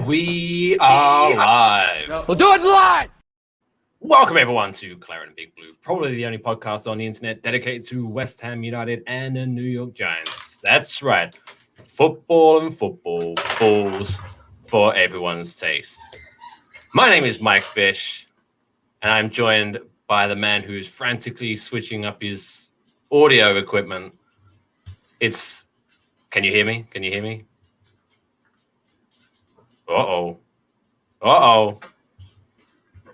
We are live. We'll do it live. Welcome everyone to Claret and Big Blue, probably the only podcast on the internet dedicated to West Ham United and the New York Giants. That's right, football and football balls for everyone's taste. My name is Mike Fish, and I'm joined by the man who's frantically switching up his audio equipment. Can you hear me? Can you hear me? Uh-oh.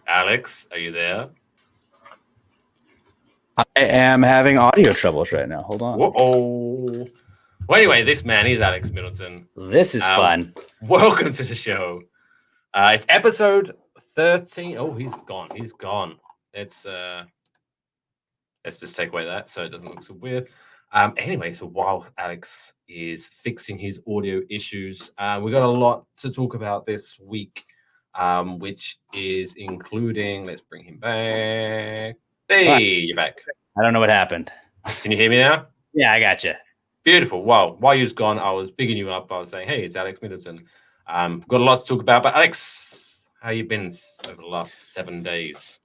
Alex, are you there? I am having audio troubles right now. Hold on. Uh-oh. Well, anyway, this man is Alex Middleton. This is fun. Welcome to the show. It's episode 13. Oh, he's gone. Let's just take away that so it doesn't look so weird. Anyway, so while Alex is fixing his audio issues, we got a lot to talk about this week, which is including, let's bring him back. Hey, you're back. I don't know what happened. Can you hear me now? Yeah, I got you. Beautiful. Wow. While you was gone, I was bigging you up. I was saying, hey, it's Alex Middleton. Got a lot to talk about. But Alex, how you been over the last 7 days?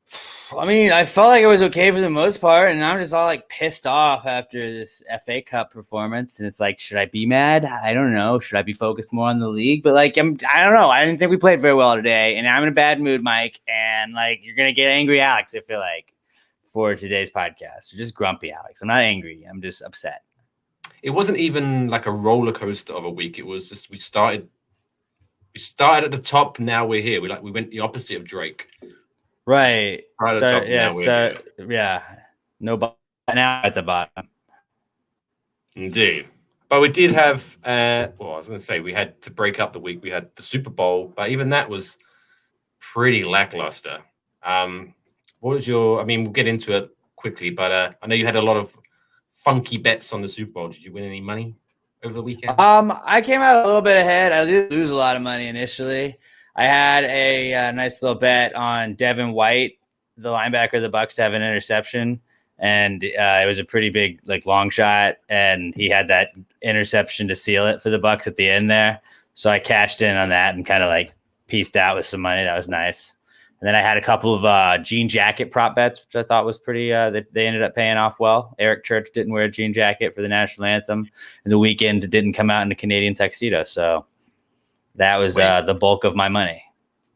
I mean, I felt like it was okay for the most part, and I'm just all like pissed off after this FA Cup performance. And it's like, should I be mad? I don't know. Should I be focused more on the league? But like, I don't know. I didn't think we played very well today, and I'm in a bad mood, Mike. And like, you're gonna get angry, Alex. I feel like for today's podcast, you're just grumpy, Alex. I'm not angry. I'm just upset. It wasn't even like a roller coaster of a week. It was just we started at the top. Now we're here. We went the opposite of Drake. Right. Right at the top. Yeah. No bottom. Now at the bottom. Indeed. But we did have, I was going to say we had to break up the week. We had the Super Bowl, but even that was pretty lackluster. What was we'll get into it quickly, but I know you had a lot of funky bets on the Super Bowl. Did you win any money over the weekend? I came out a little bit ahead. I did lose a lot of money initially. I had a nice little bet on Devin White, the linebacker of the Bucs, to have an interception, and it was a pretty big long shot, and he had that interception to seal it for the Bucs at the end there. So I cashed in on that and kind of pieced out with some money. That was nice. And then I had a couple of jean jacket prop bets, which I thought was pretty. They ended up paying off well. Eric Church didn't wear a jean jacket for the national anthem, and the weekend didn't come out in a Canadian tuxedo. So that was the bulk of my money.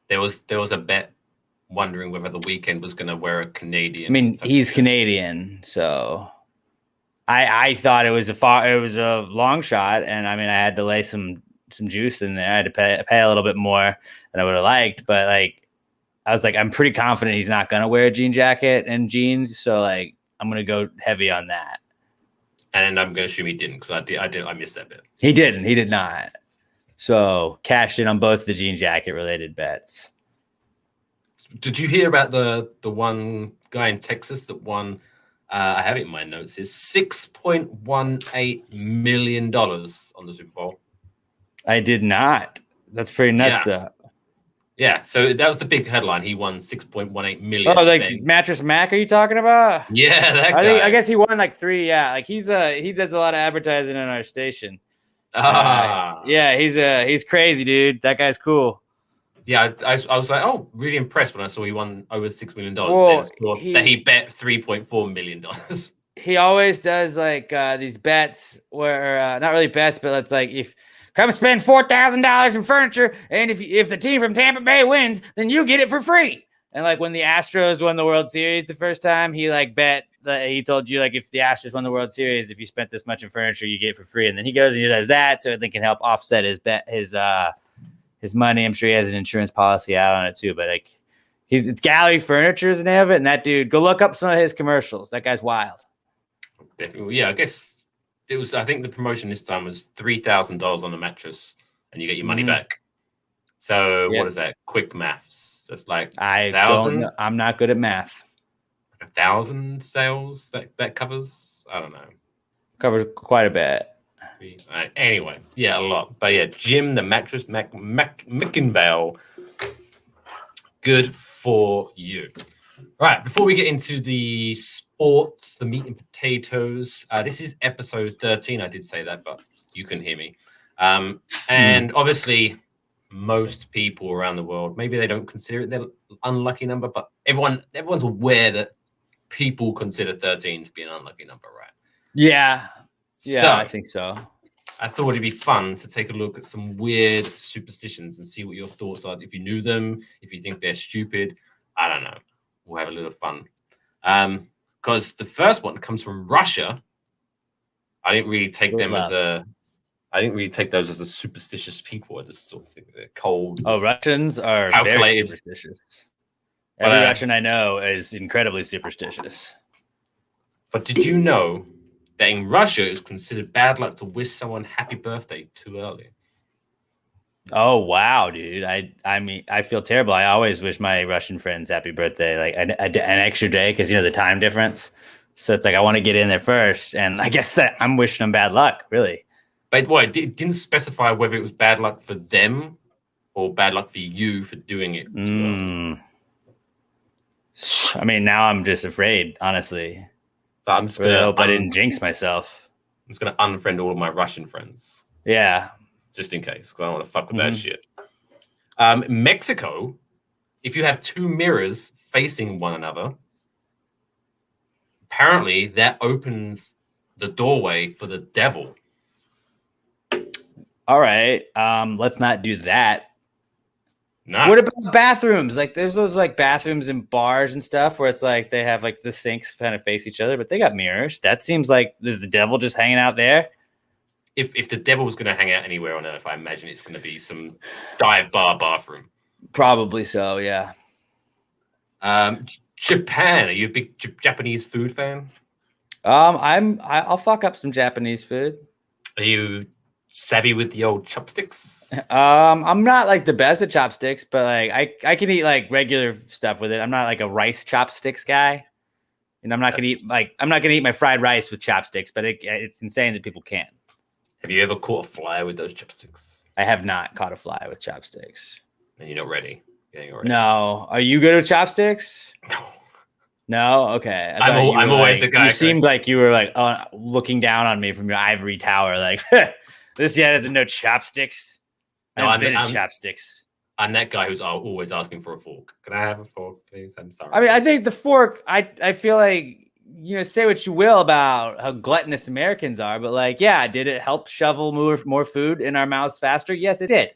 There was a bet wondering whether the weekend was going to wear a Canadian. I mean, he's Canadian, so I thought it was a long shot, and I mean, I had to lay some juice in there. I had to pay a little bit more than I would have liked, but I was I'm pretty confident he's not going to wear a jean jacket and jeans. So I'm going to go heavy on that. And I'm going to assume he didn't because I missed that bit. He didn't. He did not. So cashed in on both the jean jacket related bets. Did you hear about the one guy in Texas that won? I have it in my notes. Is $6.18 million on the Super Bowl. I did not. That's pretty nuts, though. Yeah, so that was the big headline. He won $6.18 million. Oh, Mattress Mac? Are you talking about? Yeah, that guy. I guess he won 3. Yeah, he does a lot of advertising on our station. Yeah, he's crazy, dude. That guy's cool. Yeah, I was oh, really impressed when I saw he won over $6 million. Well, he bet $3.4 million. He always does these bets where not really bets, but it's if. Come spend $4,000 in furniture, and if the team from Tampa Bay wins, then you get it for free. And when the Astros won the World Series the first time, he bet that he told you if the Astros won the World Series, if you spent this much in furniture, you get it for free. And then he goes and he does that, so it can help offset his money. I'm sure he has an insurance policy out on it too. But it's Gallery Furniture's the name of it, and that dude, go look up some of his commercials. That guy's wild. Definitely, yeah. I guess. I think the promotion this time was $3,000 on a mattress, and you get your money back. So What is that? Quick maths. That's 1,000. I'm not good at math. 1,000 sales that covers. I don't know. Covers quite a bit. Anyway, yeah, a lot. But yeah, Jim the mattress McInvale. Good for you. All right, before we get into the sports, the meat and potatoes, this is episode 13. I did say that, but you couldn't hear me. And obviously, most people around the world, maybe they don't consider it their unlucky number, but everyone's aware that people consider 13 to be an unlucky number, right? Yeah. Yeah, I So think so. I thought it'd be fun to take a look at some weird superstitions and see what your thoughts are. If you knew them, if you think they're stupid, I don't know. We'll have a little fun. Because the first one comes from Russia. I didn't really take them as I didn't really take those as a superstitious people. I just sort of think they're cold. Oh, Russians are calculated. very superstitious. Every Russian I know is incredibly superstitious. But did you know that in Russia it's considered bad luck to wish someone happy birthday too early? Oh wow, dude! I mean, I feel terrible. I always wish my Russian friends happy birthday, like an extra day, because the time difference. So it's like I want to get in there first, and I guess that I'm wishing them bad luck, really. But it didn't specify whether it was bad luck for them or bad luck for you for doing it too early. I mean, now I'm just afraid, honestly. But I'm just gonna hope I didn't jinx myself. I'm just gonna unfriend all of my Russian friends. Yeah. Just in case, because I don't want to fuck with that shit. Mexico, if you have two mirrors facing one another, apparently that opens the doorway for the devil. All right. Let's not do that. No. What about bathrooms? Like there's those like bathrooms in bars and stuff where it's like they have like the sinks kind of face each other, but they got mirrors. That seems like there's the devil just hanging out there. If the devil was going to hang out anywhere on earth, I imagine it's going to be some dive bar bathroom. Probably so, yeah. Japan. Are you a big Japanese food fan? I'll fuck up some Japanese food. Are you savvy with the old chopsticks? I'm not like the best at chopsticks, but like I can eat like regular stuff with it. I'm not like a rice chopsticks guy, and I'm not gonna eat my fried rice with chopsticks. But it's insane that people can. Have you ever caught a fly with those chopsticks? I have not caught a fly with chopsticks. And you're not ready. Yeah, you're ready. No. Are you good with chopsticks? No. Okay. I'm always the guy. You seemed like you were like looking down on me from your ivory tower, like this guy doesn't know chopsticks. No, I invented chopsticks. I'm that guy who's always asking for a fork. Can I have a fork, please? I'm sorry. I mean, I think the fork. I feel like. Say what you will about how gluttonous Americans are, but like, yeah, did it help shovel more food in our mouths faster? Yes, it did.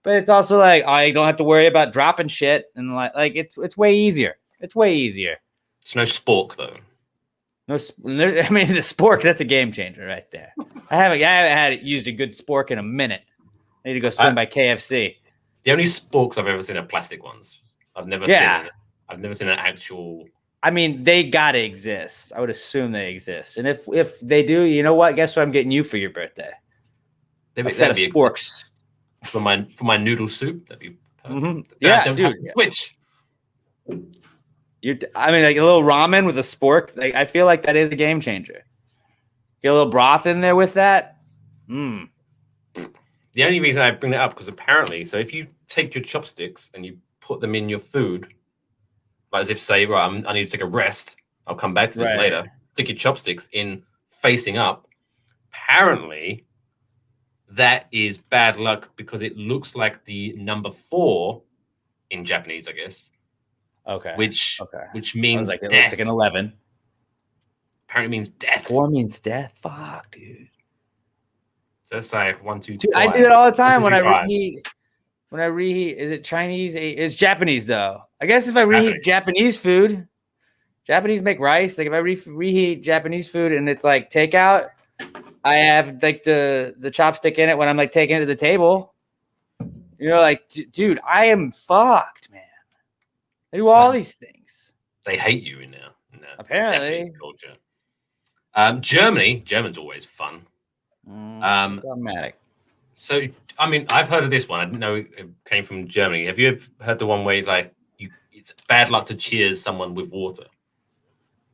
But it's also like I don't have to worry about dropping shit, and like it's way easier. It's way easier. It's no spork though. I mean, the spork, that's a game changer right there. I haven't had it used a good spork in a minute. I need to go swing by KFC. The only sporks I've ever seen are plastic ones. I've never seen an actual. I mean, they gotta exist. I would assume they exist. And if they do, you know what? Guess what I'm getting you for your birthday? A set of sporks. For my noodle soup. That'd be perfect. Mm-hmm. Yeah, dude. Switch. I mean, like a little ramen with a spork. Like, I feel like that is a game changer. Get a little broth in there with that. The only reason I bring that up because apparently, so if you take your chopsticks and you put them in your food. Like as if say, right, I need to take a rest. I'll come back to this later. Stick your chopsticks in facing up. Apparently, that is bad luck because it looks like the number 4 in Japanese, I guess. Okay. Which means like it death. looks like an 11. Apparently means death. 4 means death. Fuck, dude. So that's like 1, 2, 3. Dude, I do it all the time when I reheat. When I reheat, is it Chinese? It's Japanese though. I guess if I reheat Japanese food, Japanese make rice. Like if I reheat Japanese food and it's like takeout, I have like the chopstick in it when I'm like taking it to the table. Like, dude, I am fucked, man. I do all these things. They hate you in there. Apparently. Japanese culture. German's always fun. Problematic. So, I mean, I've heard of this one. I didn't know it came from Germany. Have you ever heard the one where like it's bad luck to cheers someone with water?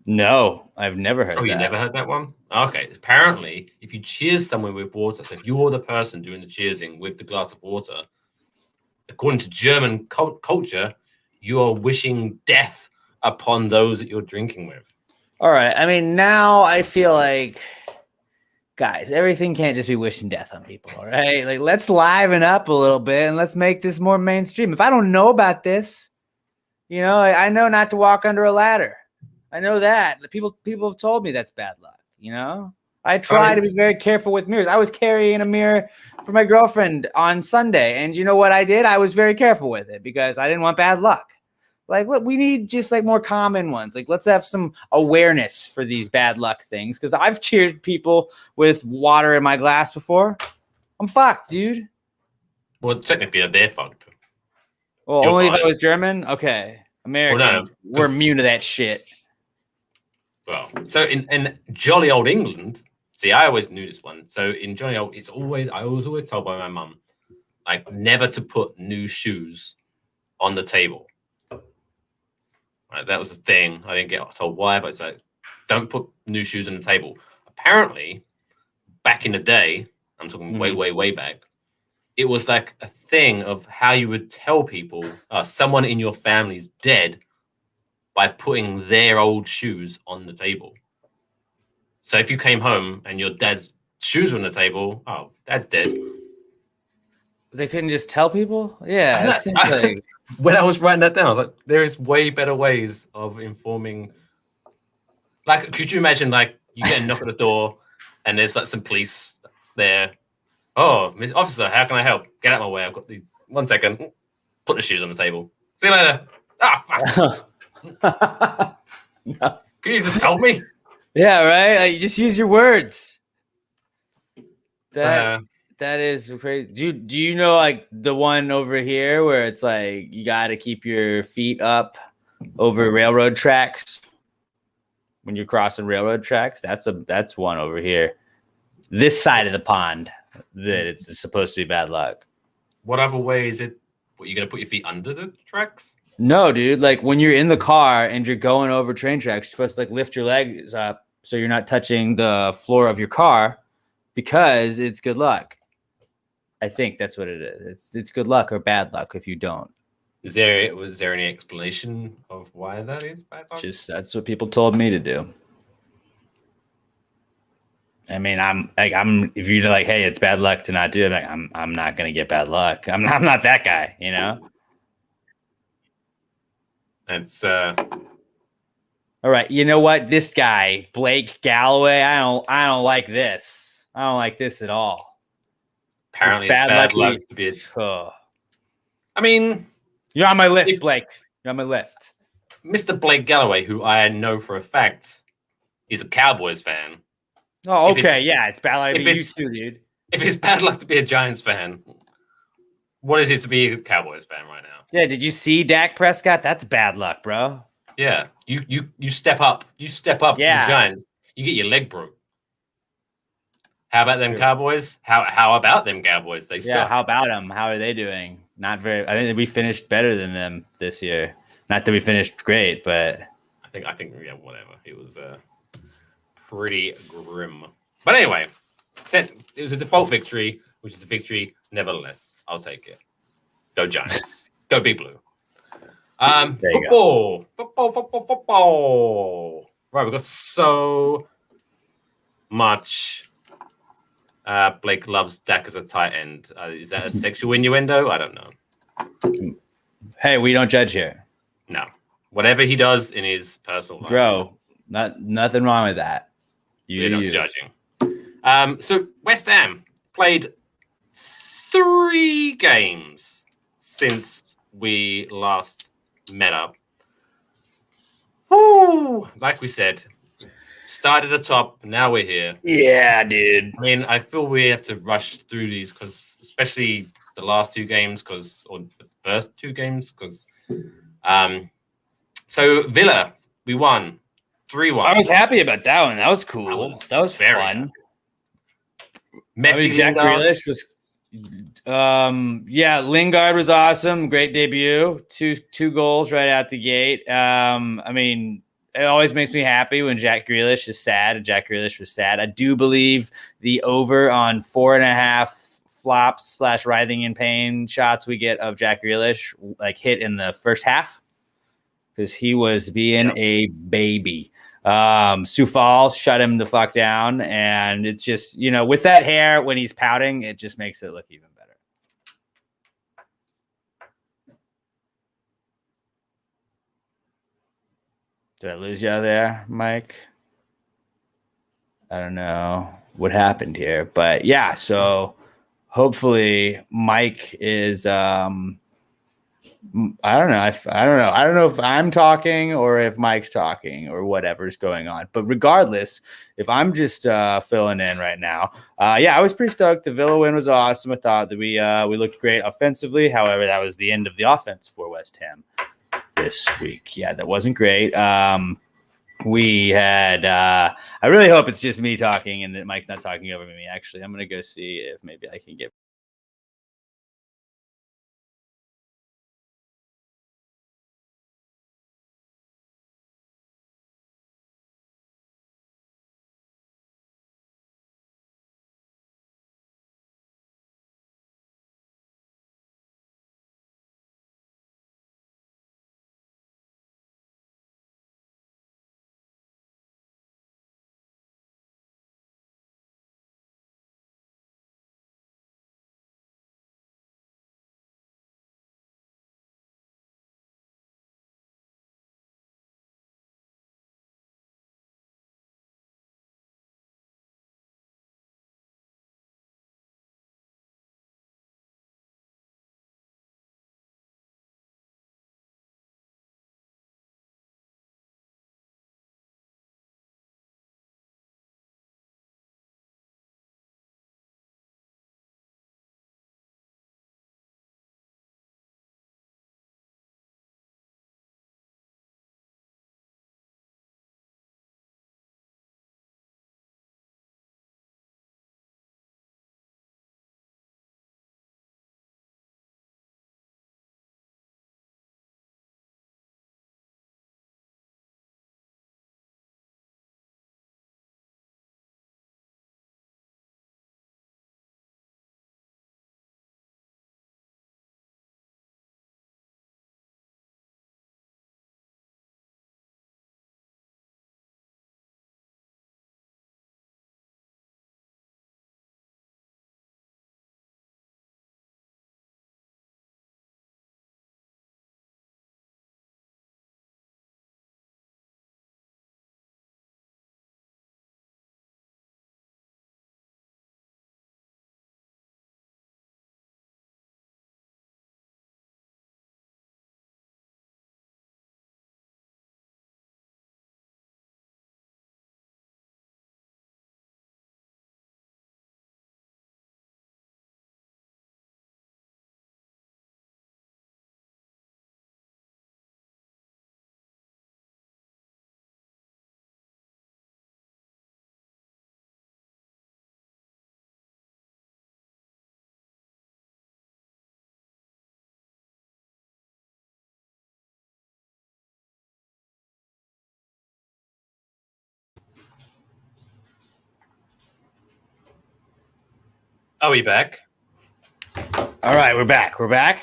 No, I've never heard. Oh, you never heard that one? Okay. Apparently, if you cheers someone with water, so if you're the person doing the cheersing with the glass of water, according to German culture, you are wishing death upon those that you're drinking with. All right. I mean, now I feel like guys, everything can't just be wishing death on people, all right? Like, let's liven up a little bit and let's make this more mainstream. If I don't know about this, I know not to walk under a ladder. I know that. People have told me that's bad luck, I try to be very careful with mirrors. I was carrying a mirror for my girlfriend on Sunday, and you know what I did? I was very careful with it because I didn't want bad luck. Like, look, we need just like more common ones. Like, let's have some awareness for these bad luck things. Because I've cheered people with water in my glass before. I'm fucked, dude. Well, technically, they're fucked. Well, You're only fine. If I was German? Okay. Americans, we're immune to that shit. Well, so in jolly old England, see, I always knew this one. So in jolly old, I was always told by my mum, like, never to put new shoes on the table. Right, that was the thing. I didn't get told why, but it's like, don't put new shoes on the table. Apparently, back in the day, I'm talking way back, it was like a thing of how you would tell people someone in your family's dead by putting their old shoes on the table. So if you came home and your dad's shoes were on the table, oh, dad's dead. They couldn't just tell people? Yeah. When I was writing that down, I was like, there is way better ways of informing. Like, could you imagine, like, you get a knock at the door and there's like some police there. Oh, Miss Officer, how can I help? Get out of my way. I've got 1 second. Put the shoes on the table. See you later. Fuck. No. Can you just tell me? Yeah, right. Like, you just use your words. That is crazy. Do you know, like, the one over here where it's like you got to keep your feet up over railroad tracks when you're crossing railroad tracks? That's one over here. This side of the pond that it's supposed to be bad luck. What other way is it? What, you're gonna put your feet under the tracks? No, dude. Like, when you're in the car and you're going over train tracks, you're supposed to like lift your legs up so you're not touching the floor of your car because it's good luck. I think that's what it is. It's good luck or bad luck if you don't. Was there any explanation of why that is bad luck? Just that's what people told me to do. I mean, if you're like, hey, it's bad luck to not do it, I'm not gonna get bad luck. I'm not that guy, That's all right. You know what? This guy, Blake Galloway, I don't like this. I don't like this at all. Apparently, it's bad luck to be. I mean, you're on my list, Blake. You're on my list. Mr. Blake Galloway, who I know for a fact is a Cowboys fan. Oh, okay. Yeah, it's bad luck to be you too, dude. If it's bad luck to be a Giants fan, what is it to be a Cowboys fan right now? Yeah, did you see Dak Prescott? That's bad luck, bro. Yeah, you step up. You step up to the Giants. You get your leg broke. How about them Cowboys? How about them Cowboys? They suck. How about them? How are they doing? Not very. I think we finished better than them this year. Not that we finished great, but I think yeah, whatever. It was pretty grim. But anyway, it was a default victory, which is a victory nevertheless. I'll take it. Go Giants. Go Big Blue. Football. Right, we've got so much. Blake loves Dak as a tight end. Is that a sexual innuendo? I don't know. Hey, we don't judge here. No. Whatever he does in his personal life. Bro, nothing wrong with that. We're not judging. So West Ham played 3 games since we last met up. Woo! Like we said, started at the top, now we're here. Yeah, dude. I mean, I feel we have to rush through these because, especially the last 2 games, or the first 2 games, because. So Villa, we won 3-1. I was happy about that one. That was cool. That was very fun. Messi, Jack Grealish was. Lingard was awesome. Great debut. Two goals right out the gate. I mean, it always makes me happy when Jack Grealish is sad, and Jack Grealish was sad. I do believe the over on 4.5 flops / writhing in pain shots we get of Jack Grealish like hit in the first half because he was being a baby. Sufal shut him the fuck down, and it's just, with that hair when he's pouting, it just makes it look even better. Did I lose you out there, Mike? I don't know what happened here, but yeah, so hopefully Mike is I don't know if I'm talking or if Mike's talking or whatever's going on. But regardless, if I'm just filling in right now, I was pretty stoked. The Villa win was awesome. I thought that we looked great offensively. However, that was the end of the offense for West Ham this week. Yeah, that wasn't great. We had I really hope it's just me talking and that Mike's not talking over me. Actually, I'm gonna go see if maybe I can get. Are we back? All right, we're back. All right,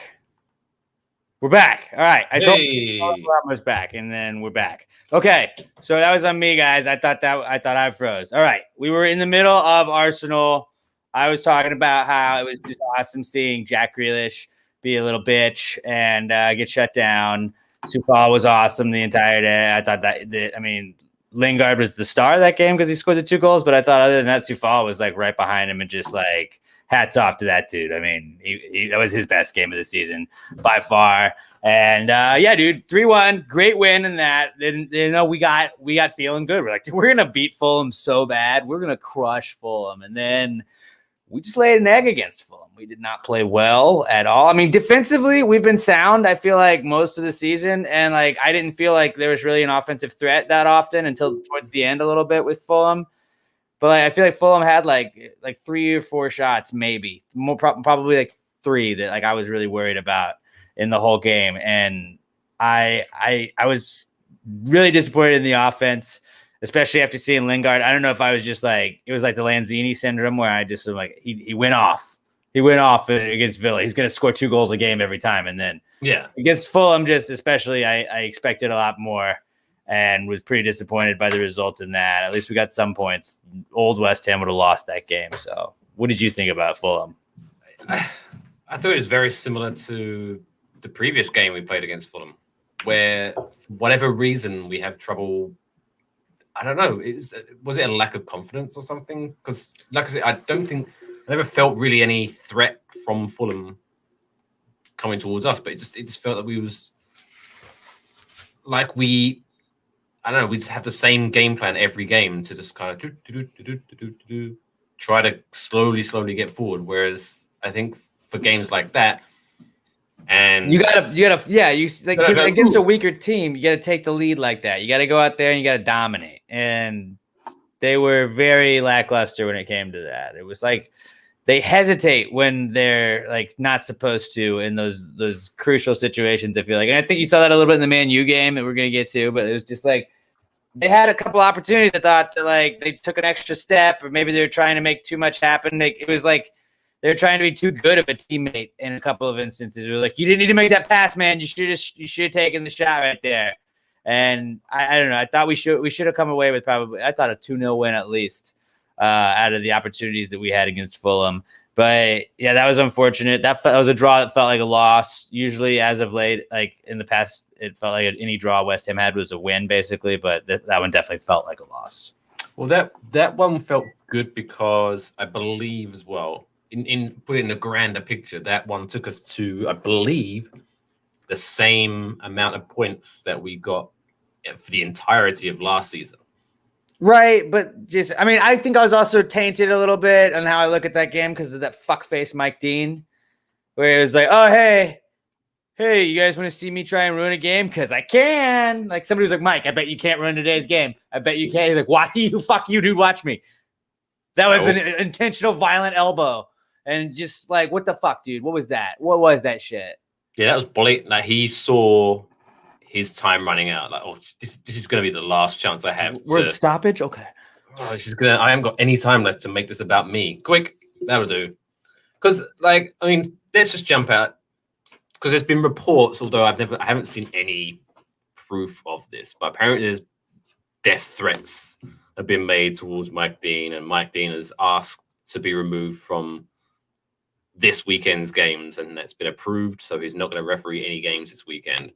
I told you I was back, and then we're back. Okay, so that was on me, guys. I thought I froze. All right, we were in the middle of Arsenal. I was talking about how it was just awesome seeing Jack Grealish be a little bitch and get shut down. Supal was awesome the entire day. I thought Lingard was the star of that game because he scored the 2 goals. But I thought other than that, Supal was like right behind him and just like hats off to that dude. I mean, that was his best game of the season by far. And dude, 3-1, great win in that. Then we got feeling good. We're like, we're gonna beat Fulham so bad. We're gonna crush Fulham, and then we just laid an egg against Fulham. We did not play well at all. I mean, defensively, we've been sound, I feel like, most of the season. And like, I didn't feel like there was really an offensive threat that often until towards the end a little bit with Fulham. But like, I feel like Fulham had like 3 or 4 shots, maybe more, probably like 3 that like I was really worried about in the whole game. And I was really disappointed in the offense, especially after seeing Lingard. I don't know if I was just like, it was like the Lanzini syndrome where I just was like, he went off. He went off against Villa. He's going to score 2 goals a game every time. And then against Fulham, just especially, I expected a lot more. and was pretty disappointed by the result in that. At least we got some points. Old West Ham would have lost that game. So what did you think about Fulham? I thought it was very similar to the previous game we played against Fulham, where for whatever reason we have trouble. I don't know. Was it a lack of confidence or something? Because, like I said, I never felt really any threat from Fulham coming towards us, but it just felt that we was like I don't know, we just have the same game plan every game to just kind of try to slowly get forward. Whereas I think for games like that, and you gotta, because against a weaker team, you gotta take the lead like that. You gotta go out there and you gotta dominate. And they were very lackluster when it came to that. It was like they hesitate when they're like not supposed to in those crucial situations, I feel like. And I think you saw that a little bit in the Man U game that we're gonna get to, but it was just like they had a couple opportunities. I thought that like they took an extra step, or maybe they were trying to make too much happen. It was like they're trying to be too good of a teammate in a couple of instances. We're like, you didn't need to make that pass, man. You should have taken the shot right there. And I don't know. I thought we should have come away with probably, I thought, a 2-0 win at least out of the opportunities that we had against Fulham. But yeah, that was unfortunate. That was a draw that felt like a loss. Usually, as of late, like in the past, it felt like any draw West Ham had was a win, basically. But that one definitely felt like a loss. Well, that one felt good because I believe as well, in putting a grander picture, that one took us to, I believe, the same amount of points that we got for the entirety of last season. Right, but just, I mean, I think I was also tainted a little bit on how I look at that game because of that fuckface Mike Dean, where it was like, oh, hey, you guys want to see me try and ruin a game? Because I can. Like, somebody was like, Mike, I bet you can't ruin today's game. I bet you can't. He's like, why you? Fuck you, dude. Watch me. That was an intentional violent elbow. And just like, what the fuck, dude? What was that? What was that shit? Yeah, that was blatant. Like, he saw his time running out. Like, oh, this is going to be the last chance I have. We're at stoppage? Okay. Oh, I haven't got any time left to make this about me. Quick, that'll do. Because, like, I mean, let's just jump out. Because there's been reports, although I haven't seen any proof of this, but apparently there's death threats have been made towards Mike Dean, and Mike Dean has asked to be removed from this weekend's games, and that's been approved. So he's not going to referee any games this weekend.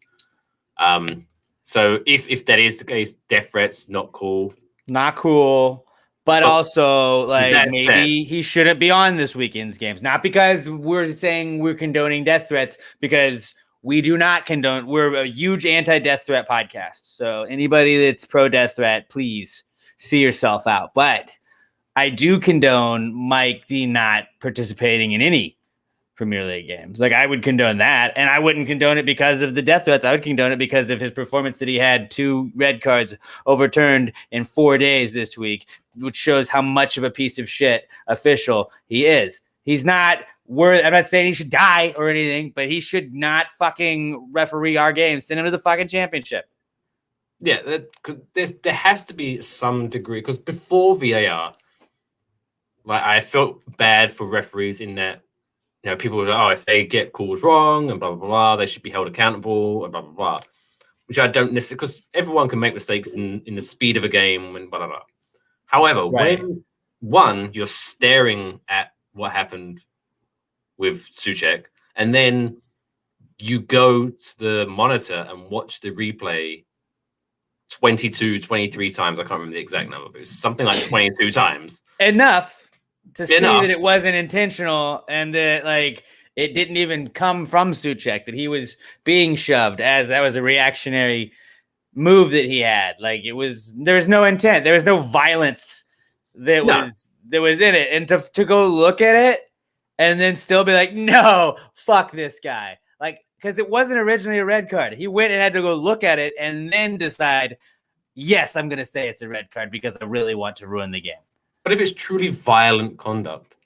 So if that is the case, death threats, not cool. Not cool. But also, like, maybe he shouldn't be on this weekend's games. Not because we're saying we're condoning death threats, because we do not condone. We're a huge anti-death threat podcast. So anybody that's pro-death threat, please see yourself out. But I do condone Mike Dean not participating in any Premier League games. Like, I would condone that, and I wouldn't condone it because of the death threats. I would condone it because of his performance that he had 2 red cards overturned in 4 days this week, which shows how much of a piece of shit official he is. He's not worth. I'm not saying he should die or anything, but he should not fucking referee our games. Send him to the fucking championship. Yeah, because there has to be some degree. Because before VAR, like, I felt bad for referees in that, you know, people were like, oh, if they get calls wrong and blah, blah, blah, they should be held accountable and blah, blah, blah. Which I don't necessarily, because everyone can make mistakes in the speed of a game and blah, blah, blah. However, when you're staring at what happened with Souček, and then you go to the monitor and watch the replay 22, 23 times. I can't remember the exact number, but it was something like 22 times. Enough to see that it wasn't intentional and that, like, it didn't even come from Souček, that he was being shoved, as that was a reactionary move that he had. Like, there was no intent. There was no violence that was in it. And to go look at it and then still be like, no, fuck this guy. Like, because it wasn't originally a red card. He went and had to go look at it and then decide, yes, I'm going to say it's a red card because I really want to ruin the game. But if it's truly violent conduct,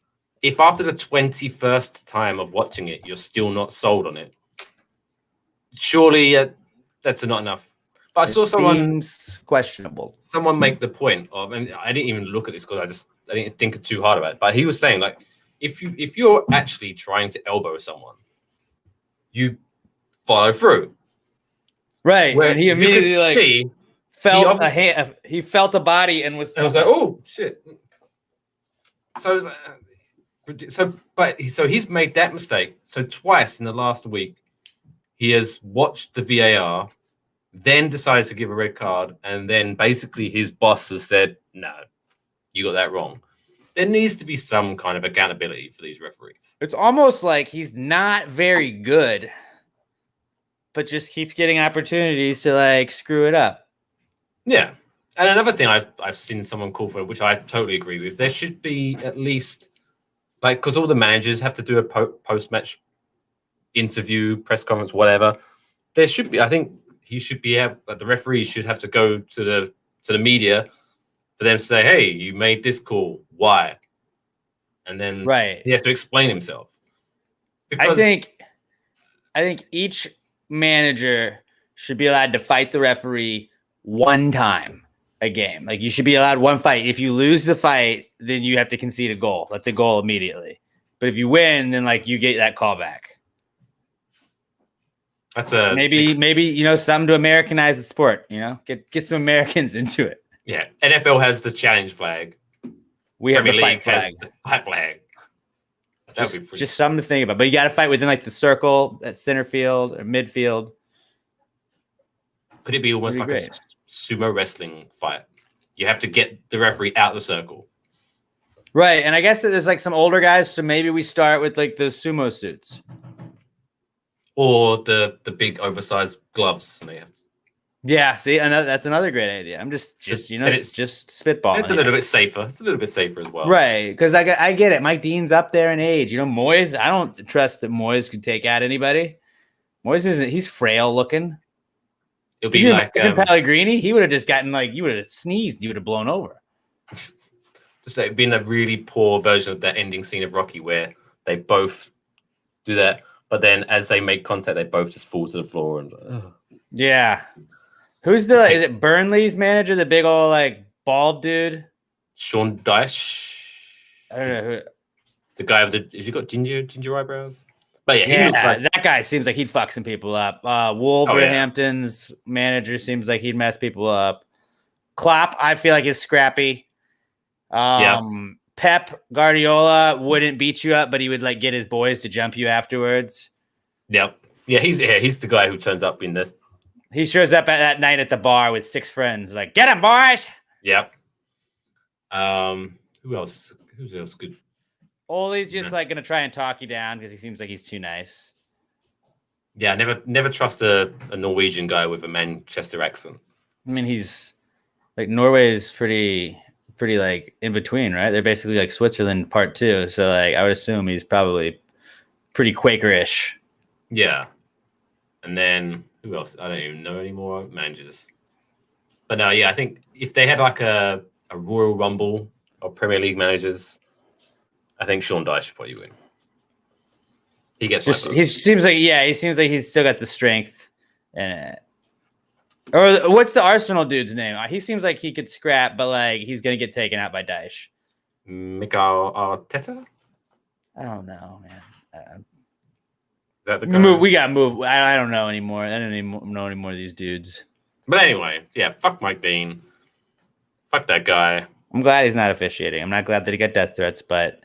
if after the 21st time of watching it, you're still not sold on it, surely that's not enough. But I saw someone questionable. Someone make the point of, and I didn't even look at this because I didn't think too hard about it. But he was saying, like, if you're actually trying to elbow someone, you follow through. Right. Where and he immediately He felt a body and was. I was like, oh shit. So he's made that mistake. So twice in the last week, he has watched the VAR, then decided to give a red card, and then basically his boss has said, "No, you got that wrong." There needs to be some kind of accountability for these referees. It's almost like he's not very good, but just keeps getting opportunities to like screw it up. Yeah. And another thing I've seen someone call for, which I totally agree with, there should be at least, like, because all the managers have to do a post-match interview, press conference, whatever. There should be, I think he should be able, the referee should have to go to the media for them to say, hey, you made this call. Why? And then he has to explain himself. Because I think each manager should be allowed to fight the referee one time a game. Like, you should be allowed one fight. If you lose the fight, then you have to concede a goal. That's a goal immediately. But if you win, then like you get that call back. That's a maybe something to Americanize the sport. Get some Americans into it. Yeah, NFL has the challenge flag. We have the fight flag. The fight flag. Just something to think about. But you got to fight within like the circle at center field or midfield. Could it be almost like a sumo wrestling fight? You have to get the referee out of the circle. Right, and I guess that there's like some older guys, so maybe we start with like the sumo suits. Or the big oversized gloves. Yeah, see, that's another great idea. I'm just spitballing. It's a little bit safer. It's a little bit safer as well. Right, because I get it. Mike Dean's up there in age. Moyes, I don't trust that Moyes could take out anybody. Moyes he's frail looking. It'll be like Pellegrini. He would have just gotten you would have sneezed. You would have blown over. Just like being a really poor version of that ending scene of Rocky where they both do that, but then as they make contact, they both just fall to the floor and. Yeah. Who's is it Burnley's manager, the big old bald dude? Sean Dyche. I don't know who. The guy with has he got ginger eyebrows? But yeah, he looks like that guy seems like he'd fuck some people up. Wolverhampton's manager seems like he'd mess people up. Klopp, I feel like is scrappy. Pep Guardiola wouldn't beat you up, but he would get his boys to jump you afterwards. Yep. Yeah, he's the guy who turns up in this. He shows up at that night at the bar with 6 friends, like, get him, boys. Yep. Who else? Who's else good? Ole's just gonna try and talk you down because he seems like he's too nice. Yeah, never trust a Norwegian guy with a Manchester accent. I mean, he's Norway is pretty in between, right? They're basically like Switzerland part 2. So I would assume he's probably pretty Quakerish. Yeah. And then who else? I don't even know anymore managers. But no, yeah, I think if they had a Royal Rumble of Premier League managers, I think Sean Dyche should probably win. He gets he seems like he's still got the strength in it. Or what's the Arsenal dude's name? He seems like he could scrap, but he's gonna get taken out by Dyche. Mikel Arteta? I don't know, man. Is that the guy? We got moved. I don't know anymore. I don't even know anymore of these dudes. But anyway, yeah, fuck Mike Dean. Fuck that guy. I'm glad he's not officiating. I'm not glad that he got death threats, but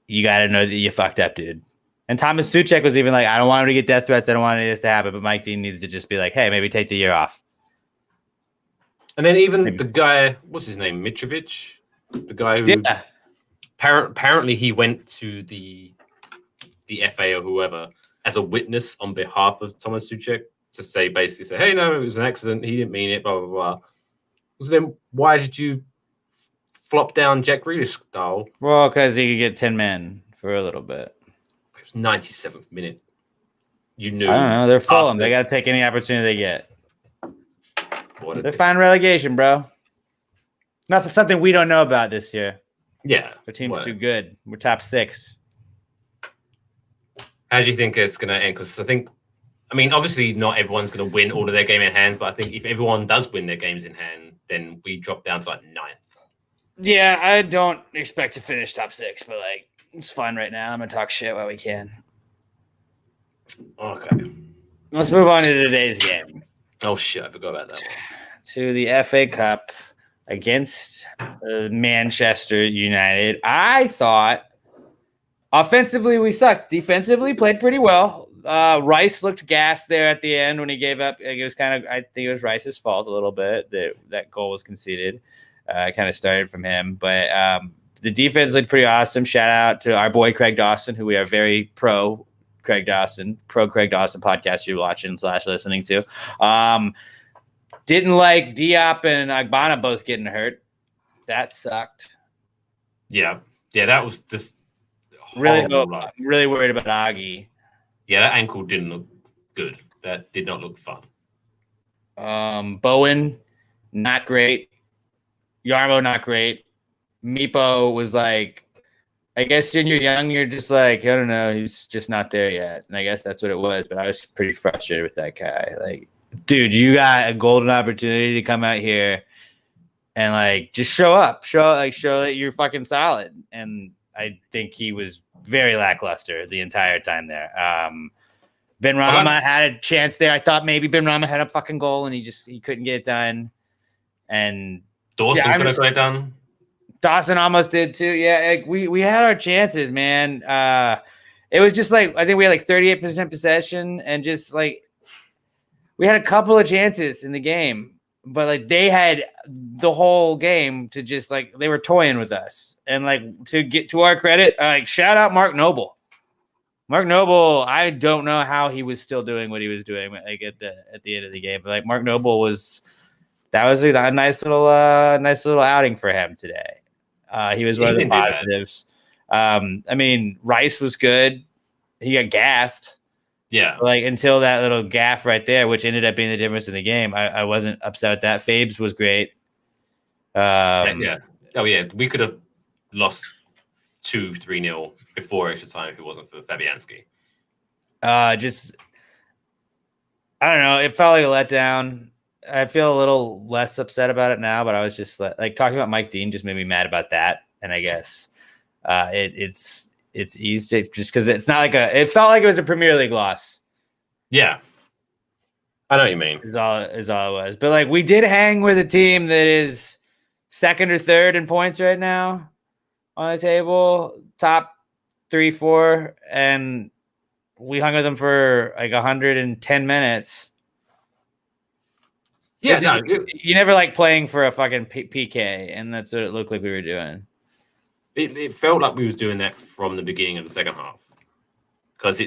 you got to know that you fucked up, dude. And Thomas Suchek was even I don't want him to get death threats. I don't want any of this to happen. But Mike Dean needs to just be hey, maybe take the year off. And then even the guy, what's his name? Mitrovic? The guy who apparently he went to the FA or whoever as a witness on behalf of Thomas Suchek to basically say, hey, no, it was an accident. He didn't mean it, blah, blah, blah. So then why did you flop down Jack Grealish style? Well, because he could get 10 men for a little bit. It was 97th minute. You knew. I don't know. They're Fulham. They got to take any opportunity they get. They're fine relegation, bro. Something we don't know about this year. Yeah. Their team's too good. We're top 6. How do you think it's going to end? Because obviously not everyone's going to win all of their game in hand, but I think if everyone does win their games in hand, then we drop down to 9th. Yeah, I don't expect to finish top 6, but it's fine right now. I'm going to talk shit while we can. Okay. Let's move on to today's game. Oh, shit. I forgot about that one. to the FA Cup against Manchester United. I thought offensively we sucked. Defensively played pretty well. Rice looked gassed there at the end when he gave up. It was kind of, I think it was Rice's fault a little bit that goal was conceded. It kind of started from him, but the defense looked pretty awesome. Shout out to our boy Craig Dawson, who we are very pro Craig Dawson podcast you're watching / listening to. Didn't like Diop and Agbana both getting hurt. That sucked. Yeah, that was just really worried about Aggie. Yeah, that ankle didn't look good. That did not look fun. Bowen, not great. Yarmo, not great. Meepo was like, I guess when you're young, you're just like, I don't know, he's just not there yet. And I guess that's what it was. But I was pretty frustrated with that guy. Like, dude, you got a golden opportunity to come out here and like just show that you're fucking solid. And I think he was very lackluster the entire time there. Ben Rama had a chance there. I thought maybe Ben Rama had a fucking goal and he couldn't get it done. And Dawson could have got it done. Dawson almost did too. Yeah, like we had our chances, man. It was just like I think we had like 38% possession, and just like we had a couple of chances in the game, but like they had the whole game to just like they were toying with us. And like to get to our credit, like shout out Mark Noble. Mark Noble, I don't know how he was still doing what he was doing like at the end of the game, but like Mark Noble was a nice little outing for him today. He was one of the positives. I mean, Rice was good. He got gassed. Yeah. Like until that little gaff right there, which ended up being the difference in the game. I wasn't upset with that. Fabes was great. Yeah. Oh, yeah. We could have lost 2-3-0 before extra time if it wasn't for Fabianski. I don't know. It felt like a letdown. I feel a little less upset about it now, but I was just like talking about Mike Dean just made me mad about that. And I guess it's easy just because it's not like it felt like it was a Premier League loss. Yeah. I know what you mean. Is all it was. But like we did hang with a team that is second or third in points right now on the table, top 3-4, and we hung with them for like 110 minutes. Yeah, you never like playing for a fucking PK, and that's what it looked like we were doing. It felt like we was doing that from the beginning of the second half because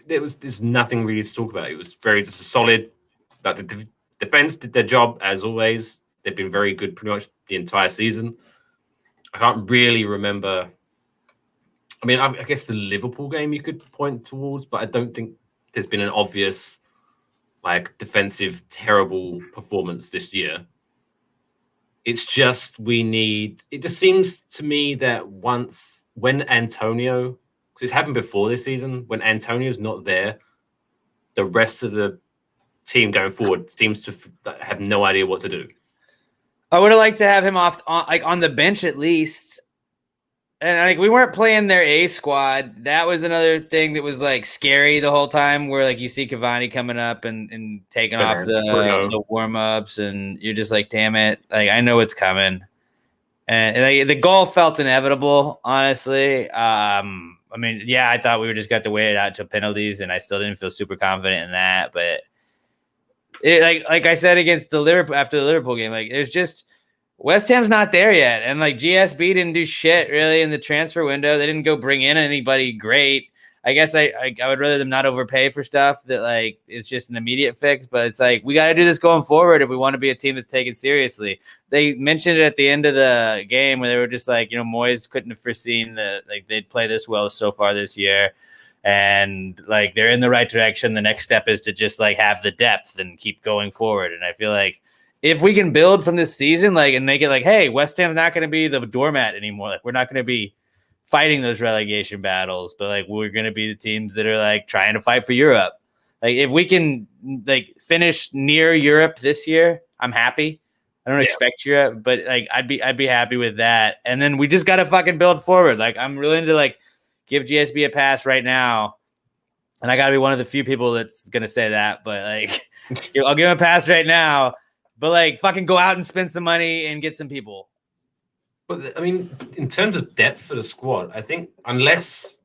there's nothing really to talk about. It was very just a solid. But the defense did their job as always. They've been very good pretty much the entire season. I can't really remember. I mean, I guess the Liverpool game you could point towards, but I don't think there's been an obvious like defensive terrible performance this year. It's just it just seems to me that when Antonio, because it's happened before this season, when Antonio's not there, the rest of the team going forward seems to have no idea what to do. I would have liked to have him on the bench at least. And like we weren't playing their A squad. That was another thing that was like scary the whole time. Where like you see Cavani coming up and taking off the warm ups, and you're just like, damn it! Like I know it's coming. And like, the goal felt inevitable, honestly. I mean, yeah, I thought we were just got to wait it out to penalties, and I still didn't feel super confident in that. But it, like I said against the Liverpool after the Liverpool game, like it's just. West Ham's not there yet, and like GSB didn't do shit really in the transfer window. They didn't go bring in anybody great. I guess I would rather them not overpay for stuff that like is just an immediate fix. But it's like we got to do this going forward if we want to be a team that's taken seriously. They mentioned it at the end of the game where they were just like, Moyes couldn't have foreseen that like they'd play this well so far this year, and like they're in the right direction. The next step is to just like have the depth and keep going forward. And I feel like. If we can build from this season, like, and make it like, hey, West Ham's not going to be the doormat anymore. Like, we're not going to be fighting those relegation battles, but like, we're going to be the teams that are like trying to fight for Europe. Like, if we can like finish near Europe this year, I'm happy. I don't expect Europe, but like, I'd be happy with that. And then we just got to fucking build forward. Like, I'm willing to like give GSB a pass right now And I got to be one of the few people that's going to say that. But like, I'll give him a pass right now. But like, fucking go out and spend some money and get some people. But I mean, in terms of depth for the squad, I think unless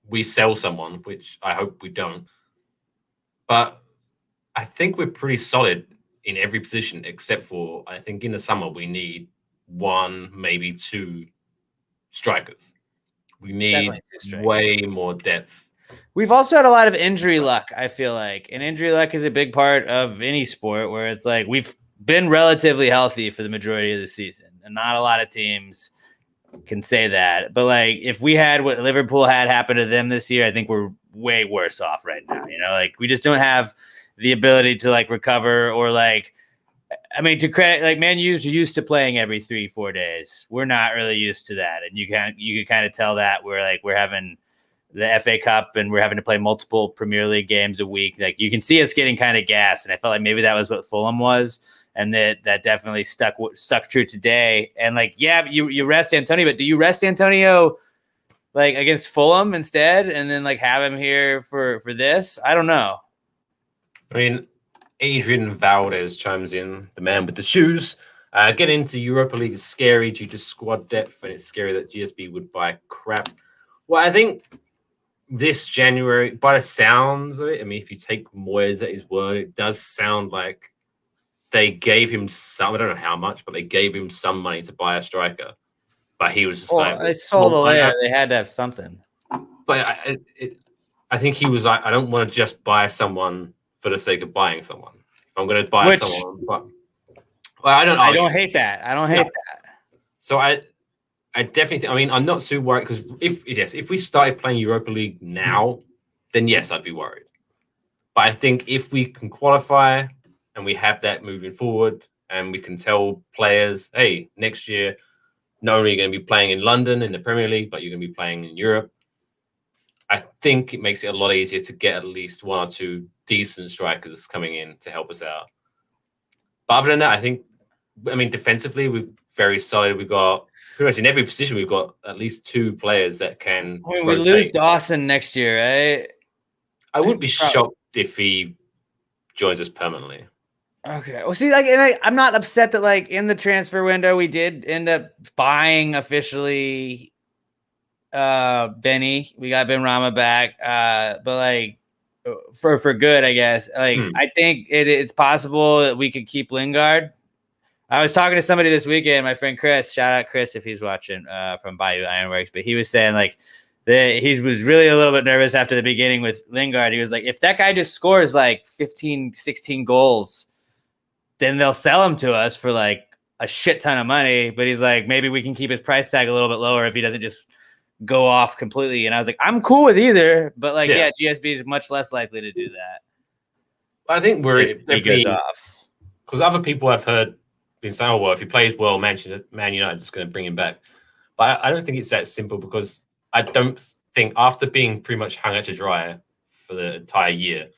we sell someone, which I hope we don't, but I think we're pretty solid in every position except for I think in the summer we need one, maybe two strikers. We need way more depth. We've also had a lot of injury luck, I feel like. And injury luck is a big part of any sport where it's like we've been relatively healthy for the majority of the season. And not a lot of teams can say that. But like if we had what Liverpool had happen to them this year, I think we're way worse off right now. You know, like we just don't have the ability to like recover or like, I mean, to credit, like Man U's used to playing every 3-4 days. We're not really used to that. And you can kind of tell that we're having the FA Cup and we're having to play multiple Premier League games a week. Like you can see us getting kind of gassed. And I felt like maybe that was what Fulham was. And that definitely stuck true today. And like, yeah, you rest Antonio, but do you rest Antonio like against Fulham instead? And then like have him here for this? I don't know. I mean, Adrian Valdez chimes in, the man with the shoes. Getting into Europa League is scary due to squad depth, and it's scary that GSB would buy crap. Well, I think this January, by the sounds of it, I mean, if you take Moyes at his word, it does sound like they gave him some, I don't know how much, but they gave him some money to buy a striker. But he was just like, they sold a layer. They had to have something. But I think he was like, I don't want to just buy someone for the sake of buying someone. If I'm going to buy someone, but well, I don't hate that. I don't hate that. So I definitely think, I mean, I'm not too worried because if we started playing Europa League now, then yes, I'd be worried. But I think if we can qualify and we have that moving forward and we can tell players, hey, next year, not only are you going to be playing in London in the Premier League, but you're going to be playing in Europe. I think it makes it a lot easier to get at least one or two decent strikers coming in to help us out. But other than that, I mean, defensively, we're very solid. We've got pretty much in every position, we've got at least two players that can. I mean, we lose Dawson next year, right? I wouldn't be shocked if he joins us permanently. Okay. Well, see, like, and I'm not upset that, like, in the transfer window, we did end up buying officially Benny. We got Ben Rama back, but like for good, I guess. Like, I think it's possible that we could keep Lingard. I was talking to somebody this weekend, my friend Chris. Shout out Chris if he's watching from Bayou Ironworks. But he was saying like that he was really a little bit nervous after the beginning with Lingard. He was like, if that guy just scores like 15, 16 goals, then they'll sell him to us for like a shit ton of money. But he's like, maybe we can keep his price tag a little bit lower if he doesn't just go off completely. And I was like, I'm cool with either. But like, yeah GSB is much less likely to do that. I think he goes off. Because other people I've heard been saying, oh, well, if he plays well, Man United is going to bring him back. But I don't think it's that simple because I don't think after being pretty much hung out to dry for the entire year,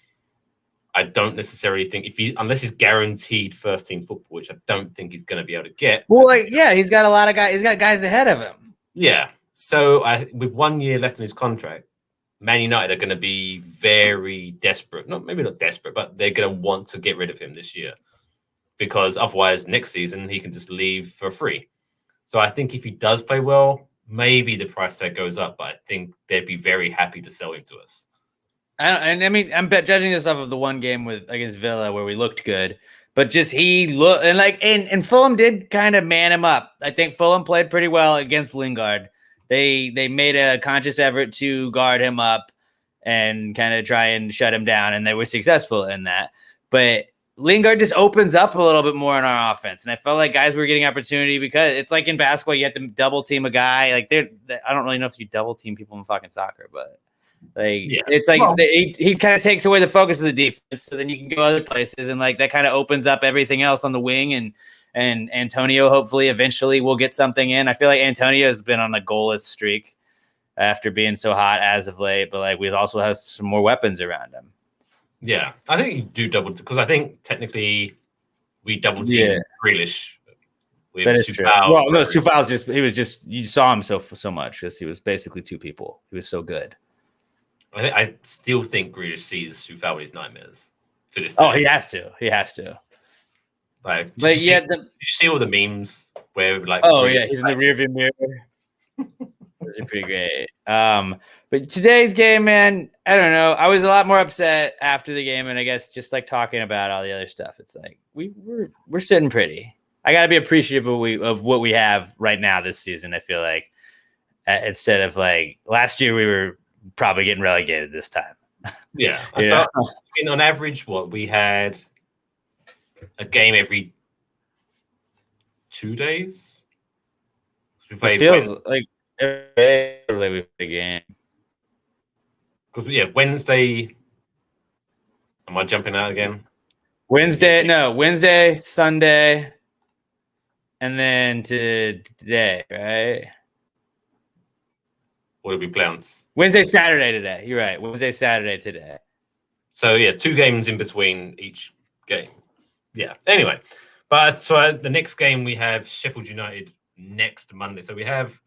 I don't necessarily think unless he's guaranteed first team football, which I don't think he's going to be able to get. Well, like, yeah, he's got a lot of guys. He's got guys ahead of him. Yeah. So with 1 year left in his contract, Man United are going to be very desperate. Maybe not desperate, but they're going to want to get rid of him this year because otherwise next season he can just leave for free. So I think if he does play well, maybe the price tag goes up, but I think they'd be very happy to sell him to us. I mean, I'm judging this off of the one game against Villa where we looked good, but just he looked and Fulham did kind of man him up. I think Fulham played pretty well against Lingard. They made a conscious effort to guard him up and kind of try and shut him down, and they were successful in that. But Lingard just opens up a little bit more in our offense, and I felt like guys were getting opportunity because it's like in basketball, you have to double team a guy. Like I don't really know if you double team people in fucking soccer, but. It's like he kind of takes away the focus of the defense, so then you can go other places, and like that kind of opens up everything else on the wing. And Antonio hopefully eventually will get something in. I feel like Antonio has been on a goalless streak after being so hot as of late, but like we also have some more weapons around him. Yeah, I think you do double because I think technically we double team Grealish. That is true. Well, no, Sufal's you saw him so much because he was basically two people. He was so good. I still think Grealish sees Sufaldi's nightmares to this day. Oh, he has to. He has to. Like, But yeah, did you see all the memes where like? oh Grealish yeah, he's in the rearview mirror. Those are pretty great. But today's game, man, I don't know. I was a lot more upset after the game, and I guess just like talking about all the other stuff, it's like we're sitting pretty. I got to be appreciative of what we have right now this season. I feel like instead of like last year, we were probably getting relegated this time. Yeah, I mean, on average, what we had a game every 2 days. We played. It feels like every day feels like we played a game. Because Wednesday. Am I jumping out again? Wednesday, Sunday, and then today, right? What did we play on? Wednesday, Saturday today. You're right. Wednesday, Saturday today. So yeah, 2 games in between each game. Yeah. Anyway, but so the next game we have Sheffield United next Monday. So we have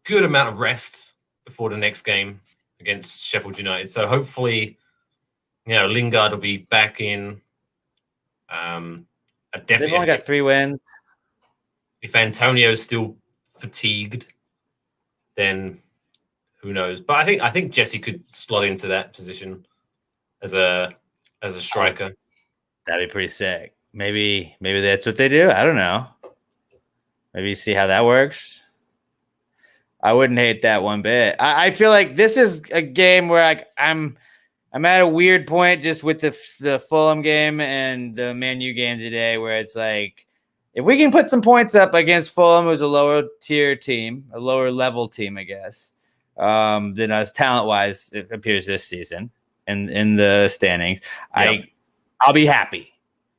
good amount of rest before the next game against Sheffield United. So hopefully, Lingard will be back in. They've only got 3 wins. If Antonio's still fatigued, then who knows? But I think Jesse could slot into that position as a striker. That'd be pretty sick. Maybe that's what they do. I don't know. Maybe see how that works. I wouldn't hate that one bit. I feel like this is a game where I'm at a weird point just with the Fulham game and the Man U game today, where it's like if we can put some points up against Fulham, who's a lower tier team, a lower level team, I guess, than us talent wise, it appears this season in the standings. Yeah. I'll be happy.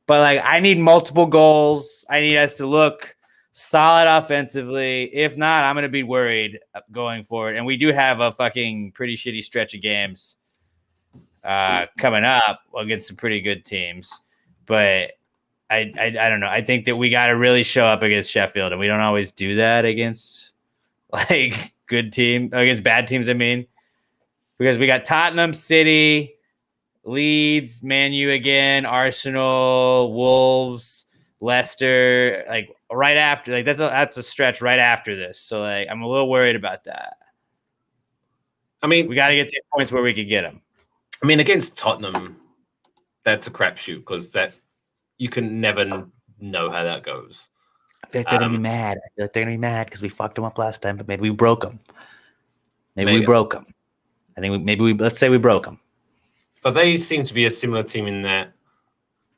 But like I need multiple goals. I need us to look solid offensively. If not, I'm going to be worried going forward. And we do have a fucking pretty shitty stretch of games coming up against some pretty good teams. But I don't know. I think that we got to really show up against Sheffield, and we don't always do that against like against bad teams. I mean, because we got Tottenham, City, Leeds, Man U again, Arsenal, Wolves, Leicester, like right after, like that's a stretch right after this. So like I'm a little worried about that. I mean, we got to get these points where we could get them. I mean, against Tottenham, that's a crapshoot because that you can never know how that goes. I feel like they're gonna be mad. I feel like they're gonna be mad because we fucked them up last time, but maybe we broke them. Maybe we broke them. I think let's say we broke them. But they seem to be a similar team in that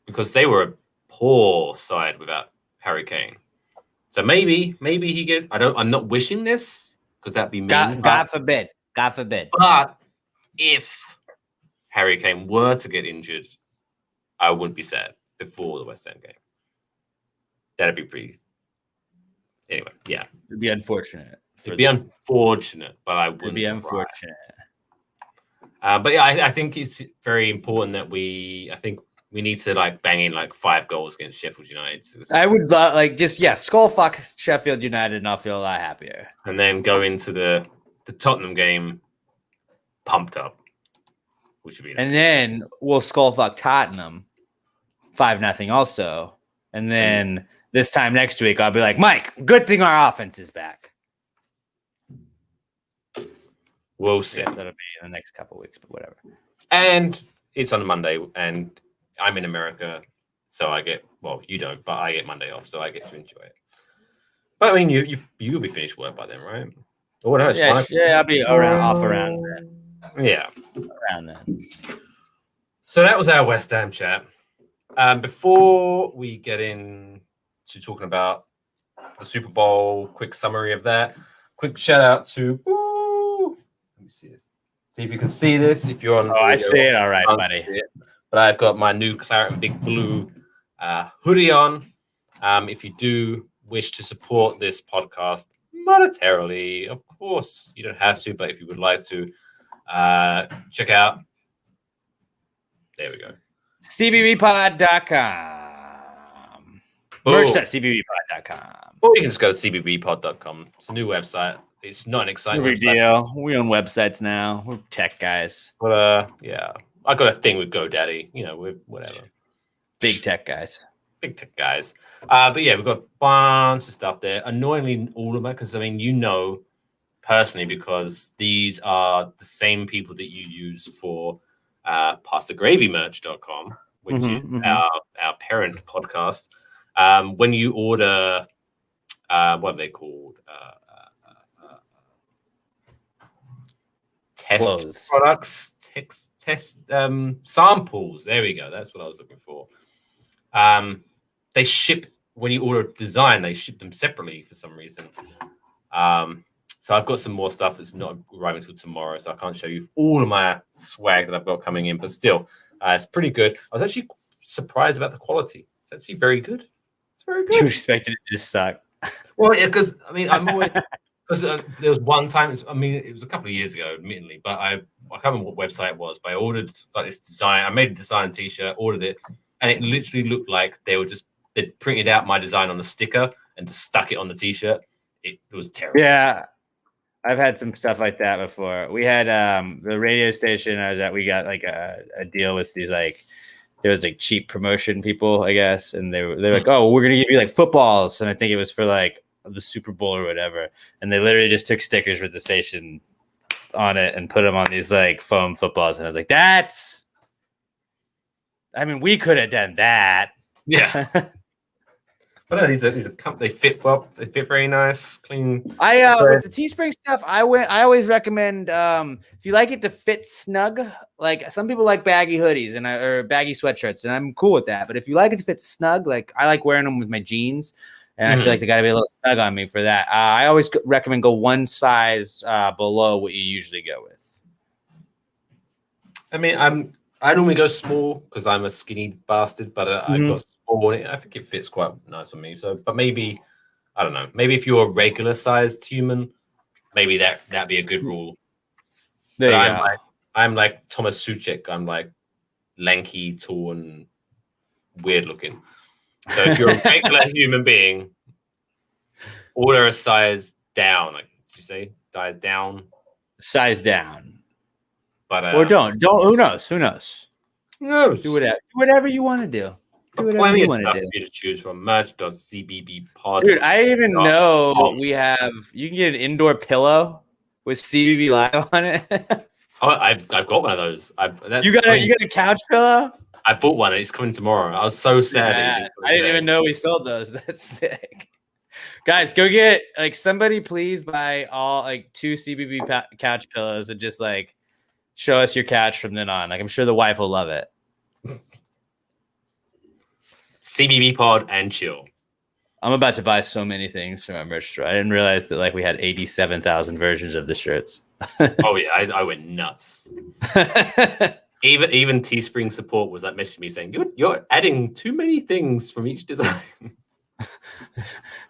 because they were a poor side without Harry Kane. So maybe he gets. I'm not wishing this because that'd be mean. God forbid. God forbid. But if Harry Kane were to get injured, I wouldn't be sad before the West Ham game. That'd be pretty. Anyway, yeah. It'd be unfortunate. It'd be unfortunate, but I wouldn't. It'd be unfortunate. But yeah, I think it's very important that we need to like bang in like 5 goals against Sheffield United. I would skull fuck Sheffield United, and I'll feel a lot happier. And then go into the Tottenham game pumped up, which would be nice. And then we'll skull fuck Tottenham 5-0 also. And then this time next week, I'll be like, Mike, good thing our offense is back. We'll see. Yes, that'll be in the next couple of weeks, but whatever. And it's on a Monday, and I'm in America, so I get you don't, but I get Monday off, so I get to enjoy it. But I mean, you'll be finished work by then, right? Or what else? Yeah, I'll be off around then. Yeah, around then. So that was our West Ham chat. Before we get into talking about the Super Bowl, quick summary of that. Quick shout out to. Let me see this. See if you can see this. If you're on. I see it. All right, buddy. But I've got my new Claret and Big Blue hoodie on. If you do wish to support this podcast monetarily, of course, you don't have to, but if you would like to, check out. There we go. CBBpod.com. Merch.cbbpod.com. Or you can just go to cbbpod.com. It's a new website. It's not an No exciting big website. deal. We own websites now. We're tech guys. But yeah, I got a thing with GoDaddy. With whatever. Big tech guys. Big tech guys. But yeah, we've got a bunch of stuff there. Annoyingly, all of it, because I mean, personally, because these are the same people that you use for PastaGravyMerch.com, which is our parent podcast. When you order, what are they called? Test Clothes. products, test samples. There we go. That's what I was looking for. They ship when you order a design, they ship them separately for some reason. So I've got some more stuff that's not arriving until tomorrow, so I can't show you all of my swag that I've got coming in, but still, it's pretty good. I was actually surprised about the quality. It's actually very good. It's very good. You expected it to just suck. Well, yeah, because I mean, I'm always because there was one time. It was a couple of years ago, admittedly, but I can't remember what website it was. But I ordered like this design. I made a design T-shirt, ordered it, and it literally looked like they'd printed out my design on a sticker and just stuck it on the T-shirt. It was terrible. Yeah, I've had some stuff like that before. We had the radio station I was at. We got like a deal with these there was like cheap promotion people, I guess, and they're like, oh, we're gonna give you like footballs, and I think it was for like the Super Bowl or whatever, and they literally just took stickers with the station on it and put them on these like foam footballs, and I was like, we could have done that. Yeah. But no, these are they fit well. They fit very nice, clean. With the Teespring stuff, I always recommend if you like it to fit snug. Like some people like baggy hoodies or baggy sweatshirts, and I'm cool with that. But if you like it to fit snug, like I like wearing them with my jeans, and I feel like they got to be a little snug on me for that. I always recommend go one size below what you usually go with. I mean, I normally go small because I'm a skinny bastard, but I've got small. I think it fits quite nice on me. So, but maybe I don't know. Maybe if you're a regular sized human, maybe that'd be a good rule. There but you go. I'm like Thomas Suchek. I'm like lanky, tall, and weird looking. So if you're a regular human being, order a size down. Like did you say, size down? Size down. But or don't. Who knows? Who knows? Do whatever you want to do. Plenty of stuff for you to choose from. Merch.cbbpod. Dude, I didn't even know you can get an indoor pillow with CBB Live on it. Oh, I've got one of those. You got a couch pillow? I bought one. It's coming tomorrow. I was so sad. Yeah, I didn't even know we sold those. That's sick. Guys, go get somebody please buy all 2 CBB couch pillows and just show us your couch from then on. I'm sure the wife will love it. CBB pod and chill. I'm about to buy so many things from our merch store. I didn't realize that we had 87,000 versions of the shirts. Oh yeah, I went nuts. Even Teespring support was messaging me saying you're adding too many things from each design.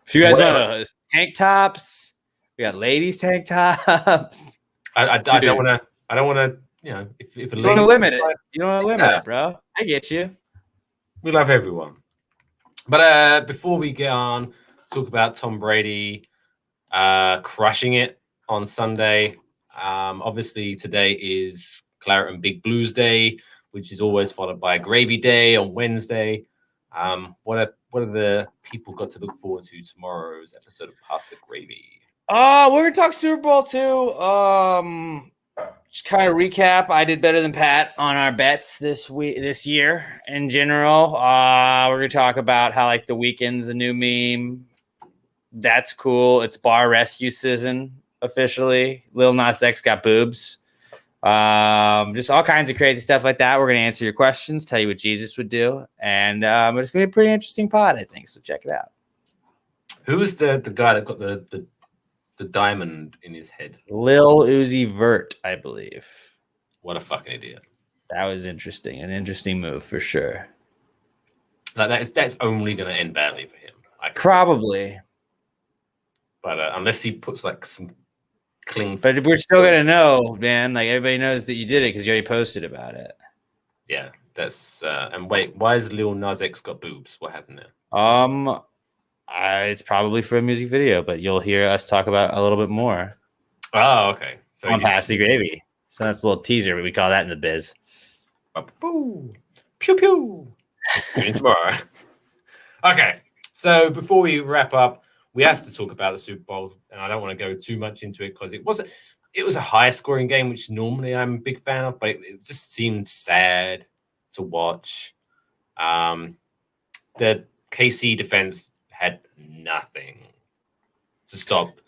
If you guys want tank tops, we got ladies tank tops. I don't want to. If you don't want to limit it, you don't want to limit it, bro. I get you. We love everyone. But before we get on, let's talk about Tom Brady crushing it on Sunday. Obviously, today is Claret and Big Blues Day, which is always followed by Gravy Day on Wednesday. What are the people got to look forward to tomorrow's episode of Pasta Gravy? We're gonna talk Super Bowl too. Just kind of recap. I did better than Pat on our bets this year in general. We're gonna talk about how the weekend's a new meme. That's cool. It's bar rescue season officially. Lil Nas X got boobs. Just all kinds of crazy stuff like that. We're gonna answer your questions, tell you what Jesus would do, and it's gonna be a pretty interesting pod, I think. So check it out. Who is the guy that got the diamond in his head? Lil Uzi Vert, I believe. What a fucking idiot. That was interesting. An interesting move for sure. That's only going to end badly for him. Probably. But unless he puts some cling. But we're still going to know, man. Everybody knows that you did it because you already posted about it. Yeah, that's... and wait, why has Lil Nas X got boobs? What happened there? It's probably for a music video, but you'll hear us talk about a little bit more Oh, okay. So on Pass the Gravy. So that's a little teaser, but we call that in the biz. Pew pew. Tune in tomorrow. Okay. So before we wrap up, we have to talk about the Super Bowl, and I don't want to go too much into it because it was a high scoring game, which normally I'm a big fan of, but it just seemed sad to watch. The KC defense had nothing to stop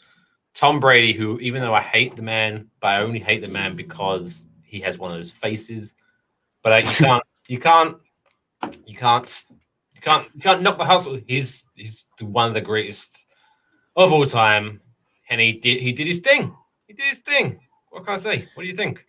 Tom Brady, who, even though I hate the man, but I only hate the man because he has one of those faces. But you can't knock the hustle. He's one of the greatest of all time, and he did his thing. He did his thing. What can I say? What do you think?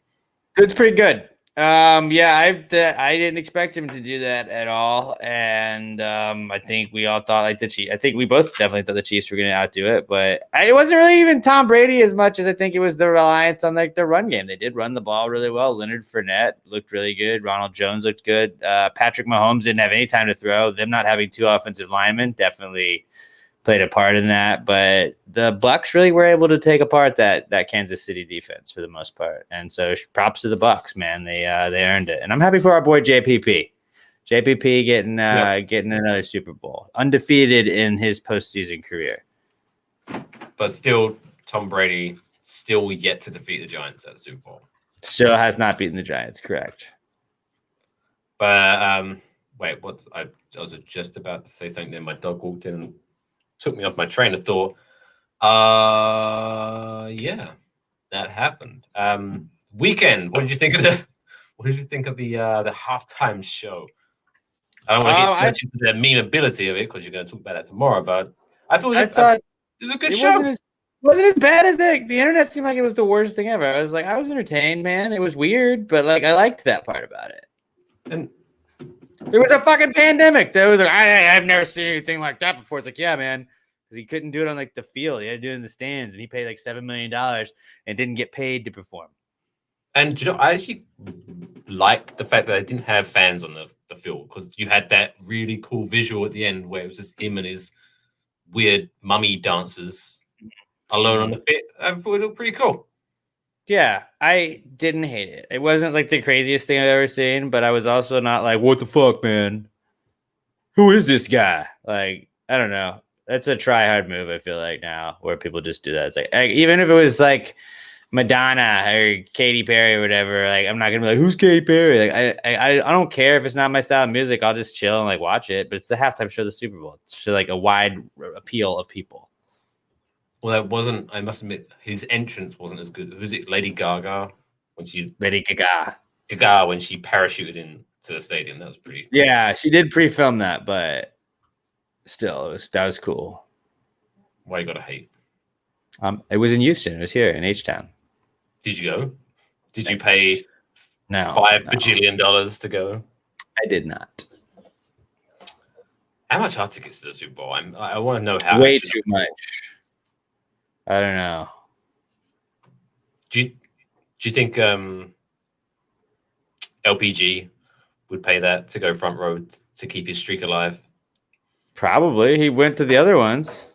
It's pretty good. Yeah, I didn't expect him to do that at all, and I think we all thought like the Chiefs. I think we both definitely thought the Chiefs were going to outdo it, but it wasn't really even Tom Brady as much as I think it was the reliance on like the run game. They did run the ball really well. Leonard Fournette looked really good. Ronald Jones looked good. Patrick Mahomes didn't have any time to throw. Them not having two offensive linemen definitely played a part in that, but the Bucs really were able to take apart that Kansas City defense for the most part. And so props to the Bucs, man. They earned it. And I'm happy for our boy JPP. JPP getting another Super Bowl. Undefeated in his postseason career. But still, Tom Brady still yet to defeat the Giants at the Super Bowl. Still has not beaten the Giants, correct. But wait, what I was just about to say something, then my dog walked in and took me off my train of thought. Yeah, that happened. Weekend. What did you think of the halftime show? I don't want to get too much into the memeability of it because you're going to talk about that tomorrow. But I thought it was a good show. Wasn't as bad as the internet seemed like it was the worst thing ever. I was entertained, man. It was weird, but like I liked that part about it. And there was a fucking pandemic. There was I've never seen anything like that before. It's like, yeah, man, because he couldn't do it on like the field. He had to do it in the stands, and he paid like $7 million and didn't get paid to perform. And I actually liked the fact that they didn't have fans on the field because you had that really cool visual at the end where it was just him and his weird mummy dancers alone on the pit. I thought it looked pretty cool. Yeah, I didn't hate it. It wasn't like the craziest thing I've ever seen, but I was also not like, what the fuck, man? Who is this guy? Like, I don't know. That's a try hard move, I feel like now, where people just do that. It's like, even if it was like Madonna or Katy Perry or whatever, like I'm not gonna be like, who's Katy Perry? Like I don't care if it's not my style of music. I'll just chill and like watch it. But it's the halftime show of the Super Bowl. It's to like a wide appeal of people. Well, that wasn't. I must admit, his entrance wasn't as good. Who's it? Lady Gaga when she when she parachuted into the stadium. That was pretty. Yeah, she did pre-film that, but still, that was cool. Why you gotta hate? It was in Houston. It was here in H-Town. Did you go? Did you pay $5 bajillion to go? I did not. How much are tickets to the Super Bowl? I want to know how. Way too much. I don't know. Do you think LPG would pay that to go front row to keep his streak alive? Probably. He went to the other ones.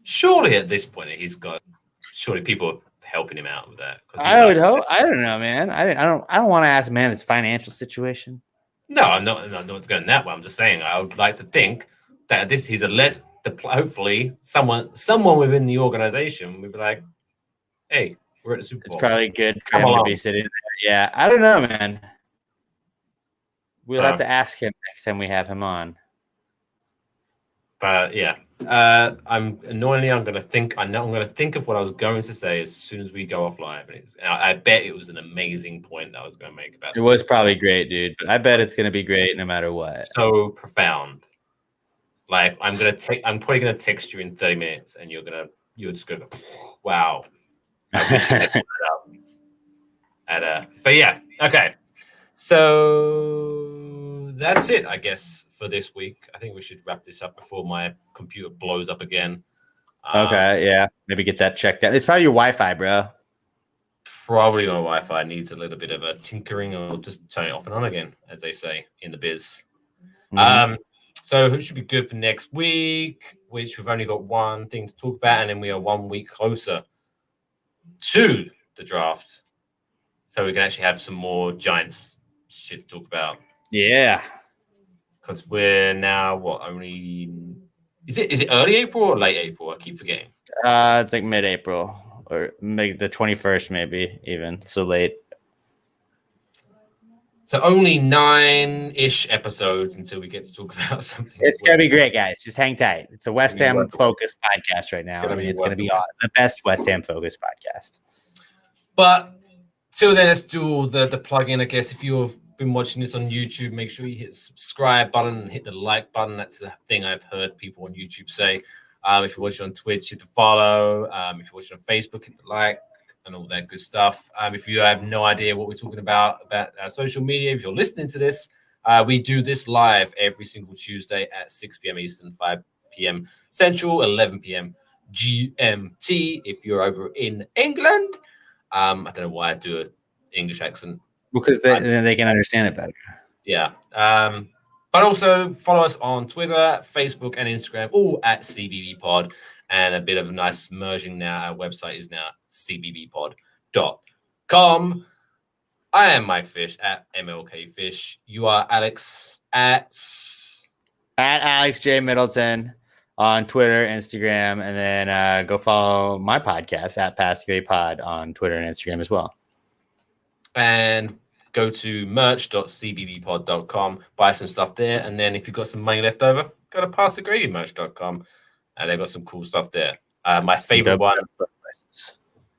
Surely at this point surely people are helping him out with that. I would hope. I don't know, man. I don't want to ask man his financial situation. No, I'm not going that way. I'm just saying I would like to think that hopefully someone within the organization would be like, hey, we're at the Super Bowl. It's probably good for him to be sitting there. Yeah, I don't know, man. We'll have to ask him next time we have him on. But yeah, I'm going to think of what I was going to say as soon as we go off live. And I bet it was an amazing point that I was going to make about it. It was probably great, dude. But I bet it's going to be great no matter what. So profound. Like I'm probably gonna text you in 30 minutes, and you're just gonna go, wow. I wish you had put that up. But yeah, okay. So that's it, I guess, for this week. I think we should wrap this up before my computer blows up again. Okay, yeah. Maybe get that checked out. It's probably your Wi-Fi, bro. Probably my Wi-Fi needs a little bit of a tinkering, or just turn it off and on again, as they say in the biz. Mm-hmm. So it should be good for next week, which we've only got one thing to talk about, and then we are 1 week closer to the draft. So we can actually have some more Giants shit to talk about. Yeah. Because we're now only is it early April or late April? I keep forgetting. It's like mid-April or maybe the 21st, maybe even so late. So only 9-ish episodes until we get to talk about something. It's gonna be great, guys. Just hang tight. It's a West Ham focused podcast right now. It's gonna be the best West Ham focused podcast. But till then, let's do all the plug-in. I guess if you've been watching this on YouTube, make sure you hit the subscribe button and hit the like button. That's the thing I've heard people on YouTube say. If you're watching on Twitch, hit the follow. If you're watching on Facebook, hit the like and all that good stuff. If you have no idea what we're talking about our social media, if you're listening to this, we do this live every single Tuesday at 6 p.m. Eastern, 5 p.m. Central, 11 p.m. GMT. If you're over in England, I don't know why I do an English accent. Because then they can understand it better. Yeah. But also follow us on Twitter, Facebook, and Instagram, all at CBB Pod. And a bit of a nice merging now. Our website is now cbbpod.com. I am Mike Fish at MLK Fish. You are Alex at Alex J Middleton on Twitter, Instagram, and then go follow my podcast at Pass Great Pod on Twitter and Instagram as well. And go to merch.cbbpod.com, buy some stuff there, and then if you've got some money left over, go to passthegradymerch.com, and they've got some cool stuff there. My favorite one,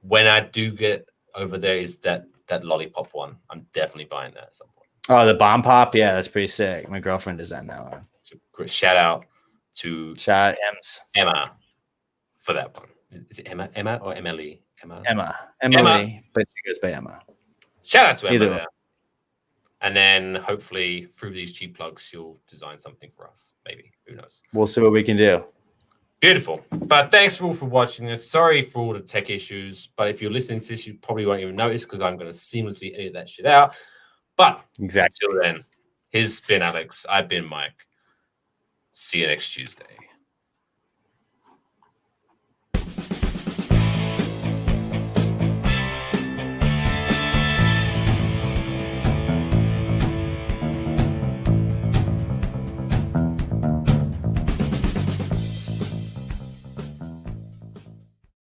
when I do get over there, is that lollipop one. I'm definitely buying that at some point. Oh, the bomb pop? Yeah, that's pretty sick. My girlfriend designed that one. It's a great shout out to Emma for that one. Is it Emma or Emily? Emily, but she goes by Emma. Shout out to Emma there. And then hopefully through these cheap plugs, she'll design something for us. Maybe. Who knows? We'll see what we can do. Beautiful. But thanks all for watching this. Sorry for all the tech issues. But if you're listening to this, you probably won't even notice because I'm going to seamlessly edit that shit out. But exactly. Until then, he's been Alex. I've been Mike. See you next Tuesday.